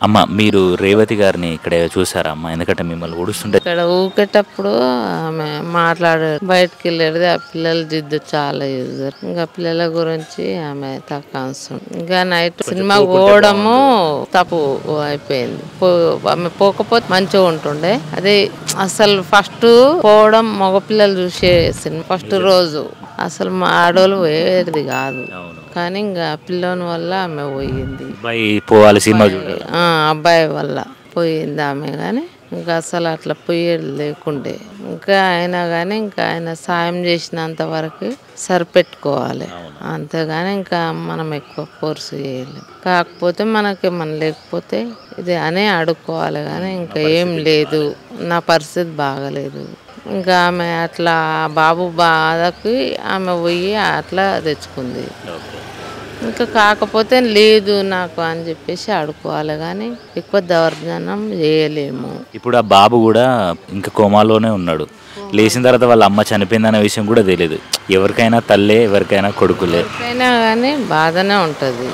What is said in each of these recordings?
అమ్మ మీరు రేవతి గారిని ఇక్కడ చూసారా అమ్మ? ఎందుకంటే మిమ్మల్ని ఊడుస్తుంటే ఇక్కడ ఊకేటప్పుడు ఆమె మాట్లాడారు, బయటకు వెళ్ళేది. ఆ పిల్లల జిద్దు చాలా చేశారు. ఇంకా పిల్లల గురించి ఆమె తక్కువ అవసరం. ఇంకా నైట్ సినిమా పోవడము తప్పు అయిపోయింది. ఆమె పోకపోతే మంచిగా ఉంటుండే. అదే అసలు ఫస్ట్ పోవడం మగపిల్లలు చూసే సినిమా ఫస్ట్ రోజు అసలు మా ఆడోళ్ళు పోయేది కాదు. కానీ ఇంకా పిల్లోని వల్ల ఆమె పోయింది. అబ్బాయి పోవాలి సినిమా చూడాలి. అబ్బాయి వల్ల పోయింది ఆమె. కానీ ఇంకా అసలు అట్లా పోయేది లేకుండే. ఇంకా అయినా కానీ ఇంకా ఆయన సాయం చేసినంత వరకు సరిపెట్టుకోవాలి. అంతేగాని ఇంకా మనం ఎక్కువ ఫోర్స్ చేయలేం. కాకపోతే మనకేమన్నా లేకపోతే ఇది అనే అడుక్కోవాలి. కానీ ఇంకా ఏం లేదు, నా పరిస్థితి బాగలేదు. ఇంకా ఆమె అట్లా బాబు బాధకి ఆమె పోయి అట్లా తెచ్చుకుంది. ఇంకా కాకపోతే లేదు నాకు అని చెప్పేసి ఆడుకోవాలి. కానీ ఎక్కువ దౌర్జన్యం చేయలేము. ఇప్పుడు ఆ బాబు కూడా ఇంకా కోమాలోనే ఉన్నాడు. లేచిన తర్వాత వాళ్ళ అమ్మ చనిపోయిందనే విషయం కూడా తెలియదు. ఎవరికైనా తల్లే, ఎవరికైనా కొడుకులే. ఎవరికైనా కానీ బాధనే ఉంటుంది.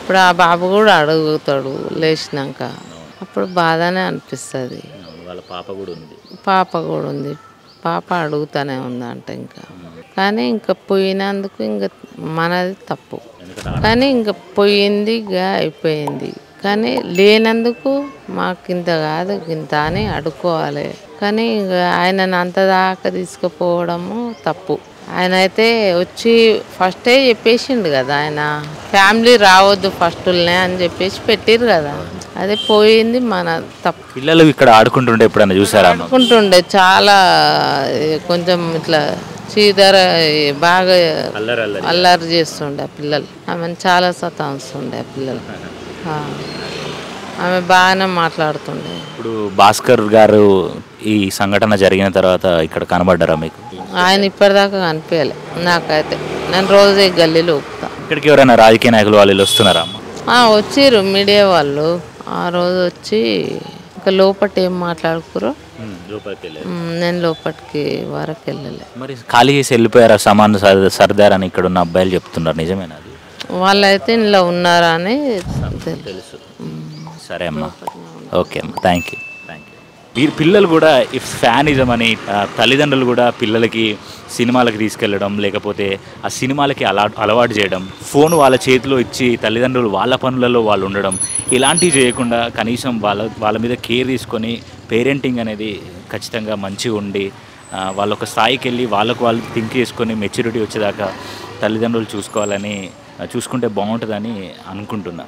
ఇప్పుడు ఆ బాబు కూడా అడుగుతాడు లేచినాక, అప్పుడు బాధనే అనిపిస్తుంది. వాళ్ళ పాప కూడా ఉంది. పాప అడుగుతానే ఉందంట. ఇంకా కానీ ఇంకా పోయినందుకు ఇంకా మనది తప్పు. కానీ ఇంకా పోయింది అయిపోయింది. కానీ లేనందుకు మాకు ఇంత కాదు ఇంత అని అడుక్కోవాలి. కానీ ఆయనను అంత దాకా తీసుకుపోవడము తప్పు. ఆయన అయితే వచ్చి ఫస్టే చెప్పేసిండు కదా, ఆయన ఫ్యామిలీ రావద్దు ఫస్ట్నే అని చెప్పేసి పెట్టిరు కదా. అదే పోయింది మన తప్పు. పిల్లలు ఇక్కడ ఆడుకుంటుండే ఎప్పుడన్నా చూసారా? ఆడుకుంటుండే చాలా, కొంచెం ఇట్లా చీదర బాగా అల్లరి చేస్తుండే పిల్లలు. ఆమెను చాలా సతాయిస్తుండే పిల్లలు. ఆమె బాగానే మాట్లాడుతుండే. ఇప్పుడు భాస్కర్ గారు ఈ సంఘటన జరిగిన తర్వాత ఇక్కడ కనబడ్డారా మీకు? ఆయన ఇప్పటిదాకా కనిపించలే నాకైతే. నేను రోజే గల్లీలో ఊపుతా. ఇక్కడికి ఎవరైనా రాజకీయ నాయకులు వాళ్ళు వస్తున్నారా? వచ్చిర్రు మీడియా వాళ్ళు. ఆ రోజు వచ్చి ఇంకా లోపల ఏం మాట్లాడుకురో నేను లోపలికి వరకు వెళ్ళలే. మరి ఖాళీ చేసి వెళ్ళిపోయారా సామాన్ సర్దార్ అని ఇక్కడ ఉన్న అబ్బాయిలు చెప్తున్నారు, నిజమేనా అది? వాళ్ళైతే ఇంట్లో ఉన్నారా అని తెలుసు. సరే అమ్మా, ఓకే అమ్మా, థ్యాంక్ యూ. వీరి పిల్లలు కూడా ఈ ఫ్యానిజం అని తల్లిదండ్రులు కూడా పిల్లలకి సినిమాలకు తీసుకెళ్ళడం, లేకపోతే ఆ సినిమాలకి అలవాటు చేయడం, ఫోన్ వాళ్ళ చేతిలో ఇచ్చి తల్లిదండ్రులు వాళ్ళ పనులలో వాళ్ళు ఉండడం, ఇలాంటివి చేయకుండా కనీసం వాళ్ళ మీద కేర్ తీసుకొని పేరెంటింగ్ అనేది ఖచ్చితంగా మంచిగా ఉండి వాళ్ళ ఒక స్థాయికి వెళ్ళి వాళ్ళు థింక్ చేసుకొని మెచ్యూరిటీ వచ్చేదాకా తల్లిదండ్రులు చూసుకుంటే బాగుంటుందని అనుకుంటున్నా.